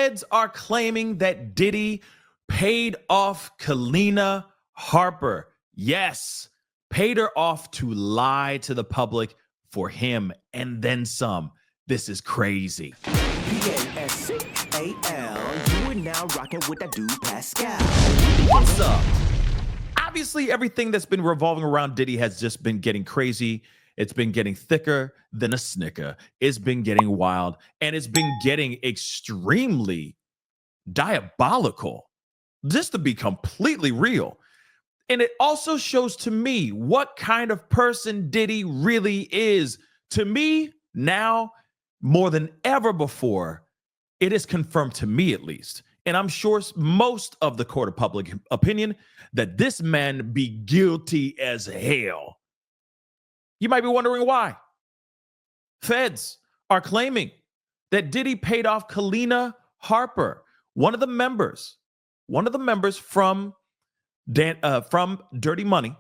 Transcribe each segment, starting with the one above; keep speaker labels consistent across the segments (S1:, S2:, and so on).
S1: feds are claiming that Diddy paid off Kalenna Harper. Yes, paid her off to lie to the public for him and then some. This is crazy.
S2: Pascal, you are now rocking with that dude Pascal.
S1: What's up? Obviously, everything that's been revolving around Diddy has just been getting crazy. It's been getting thicker than a snicker. It's been getting wild, and it's been getting extremely diabolical, just to be completely real. And it also shows to me what kind of person Diddy really is. To me, now, more than ever before, it is confirmed to me at least, and I'm sure most of the court of public opinion, that this man be guilty as hell. You might be wondering why. Feds are claiming that Diddy paid off Kalenna Harper, one of the members from Dirty Money.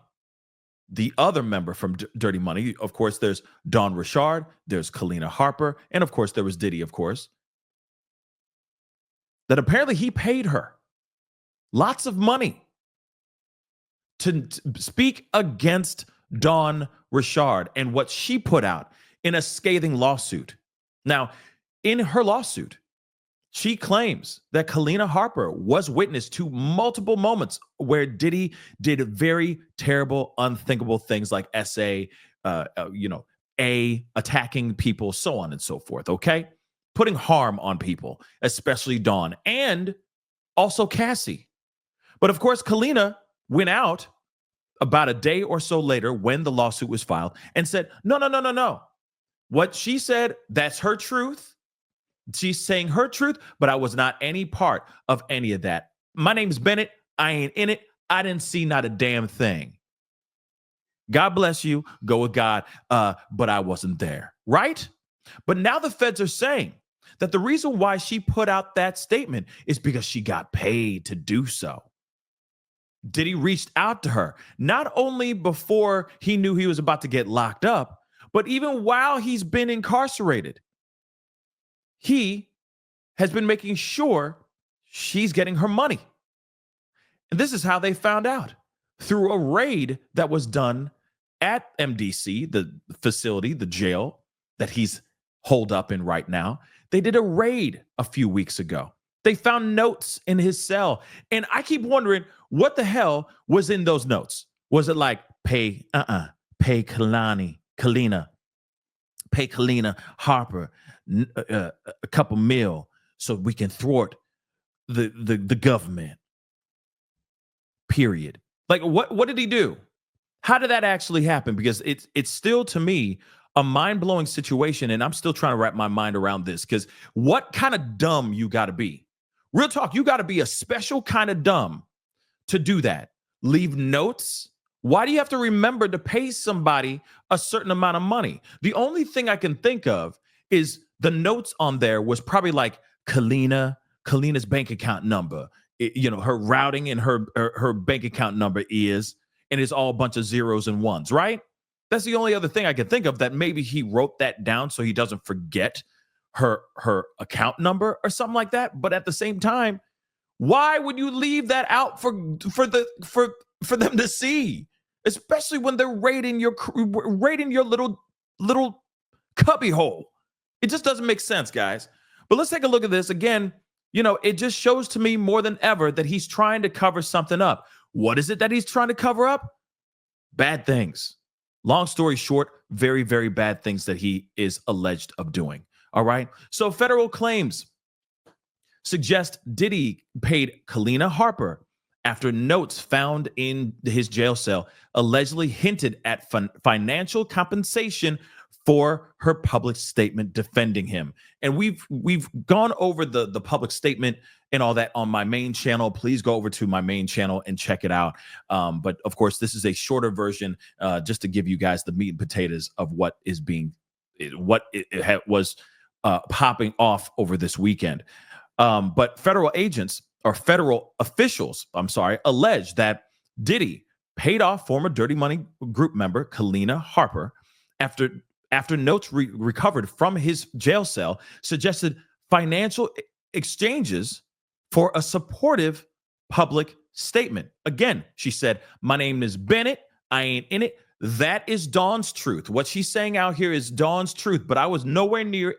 S1: The other member from Dirty Money, of course, there's Don Richard, there's Kalenna Harper, and of course there was Diddy, of course. That apparently he paid her lots of money to speak against Don Richard and what she put out in a scathing lawsuit. Now, in her lawsuit, she claims that Kalenna Harper was witness to multiple moments where Diddy did very terrible, unthinkable things like attacking people, so on and so forth, okay? Putting harm on people, especially Dawn, and also Cassie. But of course, Kalenna went out about a day or so later when the lawsuit was filed and said, no. What she said, that's her truth. She's saying her truth, but I was not any part of any of that. My name's Bennett. I ain't in it. I didn't see not a damn thing. God bless you. Go with God. But I wasn't there, right? But now the feds are saying that the reason why she put out that statement is because she got paid to do so. Diddy reached out to her, not only before he knew he was about to get locked up, but even while he's been incarcerated. He has been making sure she's getting her money. And this is how they found out. Through a raid that was done at MDC, the facility, the jail that he's holed up in right now. They did a raid a few weeks ago. They found notes in his cell. And I keep wondering, what the hell was in those notes? Was it like, pay Kalenna, pay Kalenna Harper a couple mil so we can thwart the government, period. Like, what did he do? How did that actually happen? Because it's still, to me, a mind-blowing situation, and I'm still trying to wrap my mind around this, because what kind of dumb you got to be? Real talk, you got to be a special kind of dumb to do that. Leave notes? Why do you have to remember to pay somebody a certain amount of money? The only thing I can think of is the notes on there was probably like Kalenna's bank account number. Her routing and her bank account number is, and it's all a bunch of zeros and ones, right? That's the only other thing I can think of, that maybe he wrote that down so he doesn't forget her account number or something like that. But at the same time, why would you leave that out for them to see, especially when they're raiding your little cubby hole? It just doesn't make sense, guys. But let's take a look at this again. It just shows to me more than ever that he's trying to cover something up. What is it that he's trying to cover up? Bad things. Long story short, very, very bad things that he is alleged of doing. All right. So federal claims suggest Diddy paid Kalenna Harper after notes found in his jail cell allegedly hinted at financial compensation for her public statement defending him. And we've gone over the public statement and all that on my main channel. Please go over to my main channel and check it out. But of course, this is a shorter version, just to give you guys the meat and potatoes of what was popping off over this weekend. But federal officials, allege that Diddy paid off former Dirty Money group member Kalenna Harper after notes recovered from his jail cell suggested financial exchanges for a supportive public statement. Again, she said, "My name is Bennett. I ain't in it." That is Dawn's truth. What she's saying out here is Dawn's truth, but I was nowhere near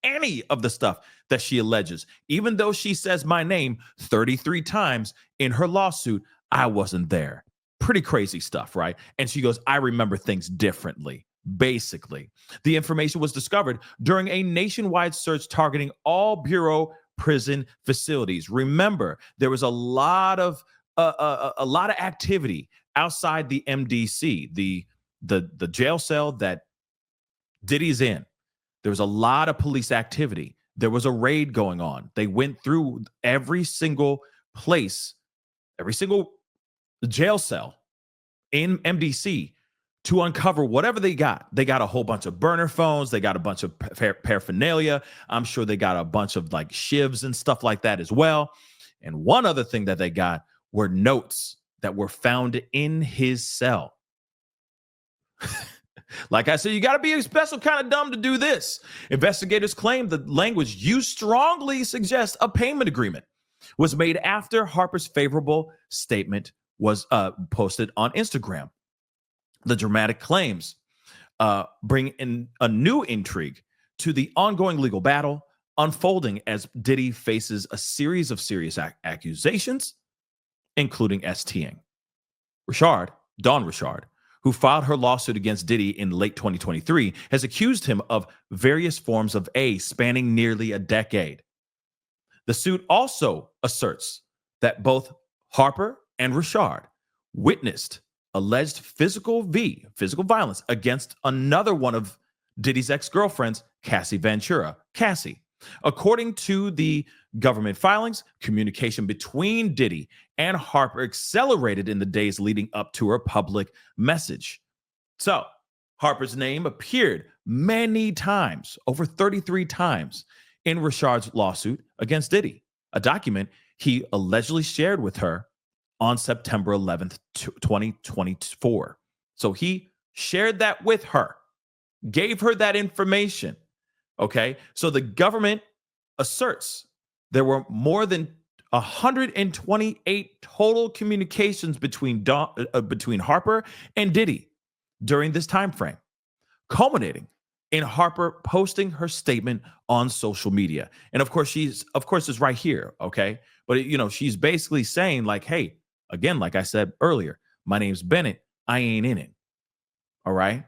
S1: any of the stuff that she alleges. Even though she says my name 33 times in her lawsuit, I wasn't there. Pretty crazy stuff, right? And she goes, "I remember things differently." Basically, the information was discovered during a nationwide search targeting all Bureau prison facilities. Remember, there was a lot of activity outside the MDC, the jail cell that Diddy's in. There was a lot of police activity. There was a raid going on. They went through every single place, every single jail cell in MDC to uncover whatever they got. They got a whole bunch of burner phones. They got a bunch of paraphernalia. I'm sure they got a bunch of like shivs and stuff like that as well. And one other thing that they got were notes that were found in his cell. Like I said, you got to be a special kind of dumb to do this. Investigators claim the language used strongly suggests a payment agreement was made after Harper's favorable statement was posted on Instagram. The dramatic claims bring in a new intrigue to the ongoing legal battle unfolding as Diddy faces a series of serious accusations, including STing. Dawn Richard, who filed her lawsuit against Diddy in late 2023, has accused him of various forms of spanning nearly a decade. The suit also asserts that both Harper and Richard witnessed alleged physical violence against another one of Diddy's ex-girlfriends, Cassie Ventura. Cassie. According to the government filings, communication between Diddy and Harper accelerated in the days leading up to her public message. So, Harper's name appeared many times, over 33 times, in Richard's lawsuit against Diddy, a document he allegedly shared with her on September 11th, 2024. So he shared that with her, gave her that information. Okay, so the government asserts there were more than 128 total communications between Harper and Diddy during this time frame, culminating in Harper posting her statement on social media. And of course, is right here, okay? But she's basically saying like, hey, again, like I said earlier, my name's Bennett. I ain't in it. All right.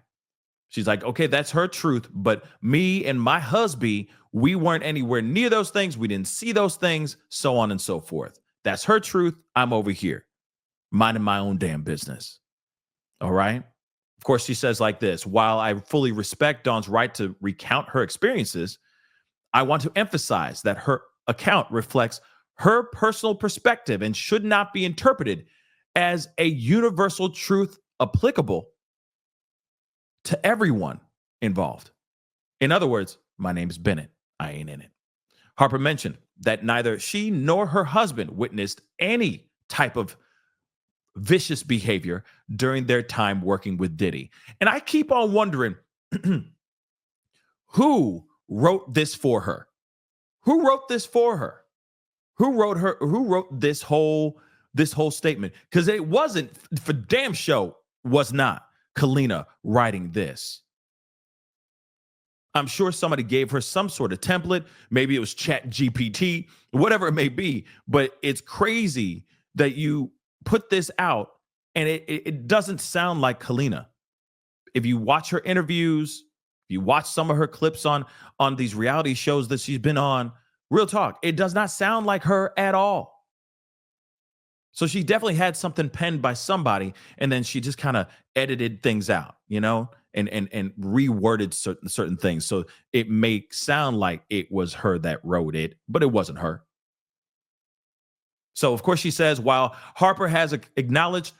S1: She's like, okay, that's her truth. But me and my husband, we weren't anywhere near those things. We didn't see those things, so on and so forth. That's her truth. I'm over here, minding my own damn business. All right. Of course, she says like this: while I fully respect Dawn's right to recount her experiences, I want to emphasize that her account reflects her personal perspective and should not be interpreted as a universal truth applicable to everyone involved. In other words, my name is Bennett. I ain't in it. Harper mentioned that neither she nor her husband witnessed any type of vicious behavior during their time working with Diddy. And I keep on wondering who wrote this for her? Who wrote this for her? Who wrote this whole statement? Because it wasn't, for damn show, was not Kalenna writing this. I'm sure somebody gave her some sort of template. Maybe it was Chat GPT, whatever it may be. But it's crazy that you put this out and it doesn't sound like Kalenna. If you watch her interviews, if you watch some of her clips on these reality shows that she's been on, real talk, it does not sound like her at all. So she definitely had something penned by somebody, and then she just kind of edited things out, and reworded certain things. So it may sound like it was her that wrote it, but it wasn't her. So, of course, she says, while Harper has acknowledged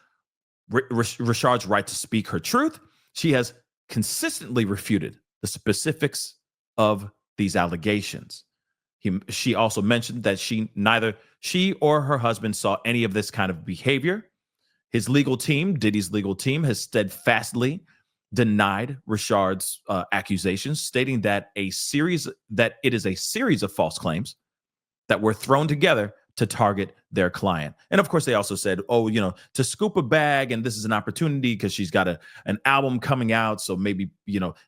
S1: Richard's right to speak her truth, she has consistently refuted the specifics of these allegations. She also mentioned that neither she or her husband saw any of this kind of behavior. His legal team, Diddy's legal team, has steadfastly denied Richard's accusations, stating that it is a series of false claims that were thrown together to target their client. And of course, they also said, oh, to scoop a bag, and this is an opportunity because she's got an album coming out. So maybe,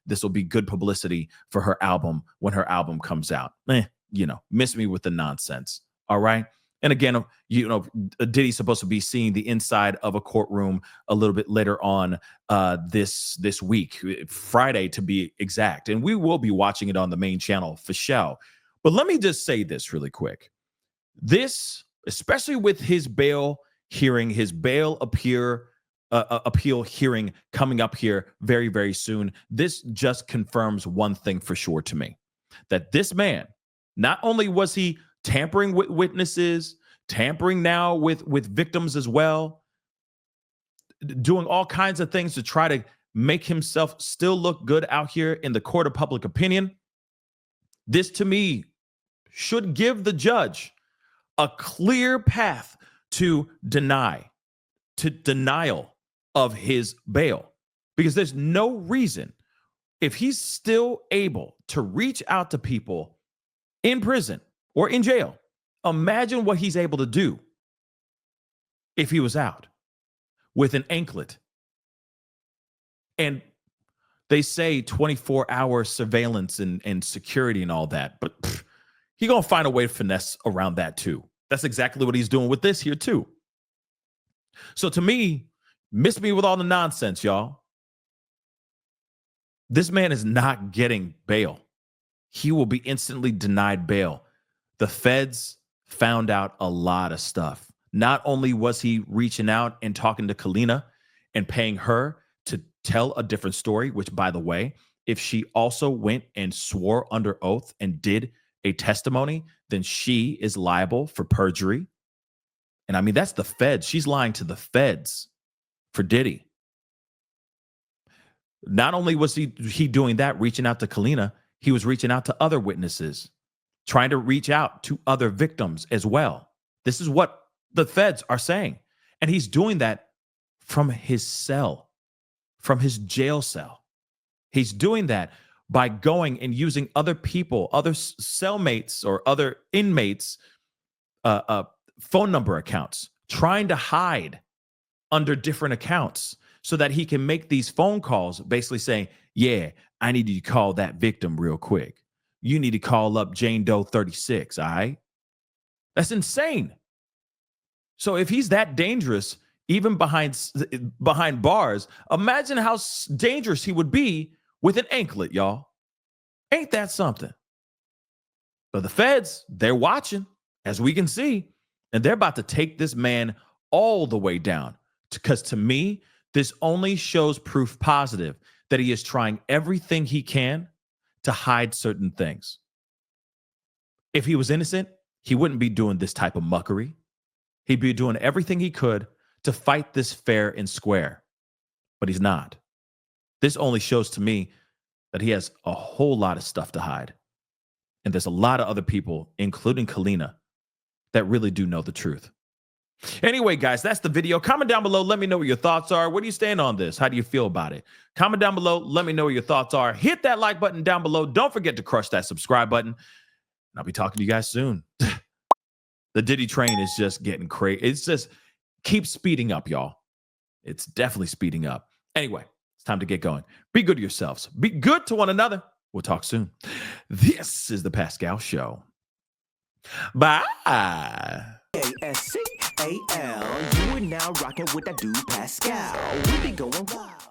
S1: this will be good publicity for her album when her album comes out. Miss me with the nonsense. All right. And again, Diddy's supposed to be seeing the inside of a courtroom a little bit later on this week, Friday to be exact. And we will be watching it on the main channel for show. But let me just say this really quick. This, especially with his bail hearing, his bail appeal hearing coming up here very, very soon, this just confirms one thing for sure to me, that this man, not only was he tampering with witnesses, tampering now with victims as well, doing all kinds of things to try to make himself still look good out here in the court of public opinion. This, to me, should give the judge a clear path to denial of his bail, because there's no reason, if he's still able to reach out to people in prison or in jail, imagine what he's able to do if he was out with an anklet. And they say 24-hour surveillance and security and all that, but he's going to find a way to finesse around that too. That's exactly what he's doing with this here too. So to me, miss me with all the nonsense, y'all. This man is not getting bail. He will be instantly denied bail. The feds found out a lot of stuff. Not only was he reaching out and talking to Kalenna and paying her to tell a different story, which, by the way, if she also went and swore under oath and did a testimony, then she is liable for perjury. And I mean, that's the feds. She's lying to the feds for Diddy. Not only was he doing that, reaching out to Kalenna, he was reaching out to other witnesses, trying to reach out to other victims as well. This is what the feds are saying. And he's doing that from his cell, from his jail cell. He's doing that by going and using other people, other cellmates or other inmates' phone number accounts, trying to hide under different accounts so that he can make these phone calls basically saying, yeah, I need you to call that victim real quick. You need to call up Jane Doe 36, all right? That's insane. So if he's that dangerous, even behind bars, imagine how dangerous he would be with an anklet, y'all. Ain't that something? But the feds, they're watching, as we can see, and they're about to take this man all the way down. Because to me, this only shows proof positive that he is trying everything he can to hide certain things. If he was innocent, he wouldn't be doing this type of muckery. He'd be doing everything he could to fight this fair and square. But he's not. This only shows to me that he has a whole lot of stuff to hide. And there's a lot of other people, including Kalenna, that really do know the truth. Anyway, guys, that's the video. Comment down below. Let me know what your thoughts are. Where do you stand on this? How do you feel about it? Comment down below. Let me know what your thoughts are. Hit that like button down below. Don't forget to crush that subscribe button. And I'll be talking to you guys soon. The Diddy train is just getting crazy. It's just keep speeding up, y'all. It's definitely speeding up. Anyway, it's time to get going. Be good to yourselves. Be good to one another. We'll talk soon. This is the Pascal Show. Bye.
S2: Pascal, you are now rocking with that dude Pascal. We be going wild.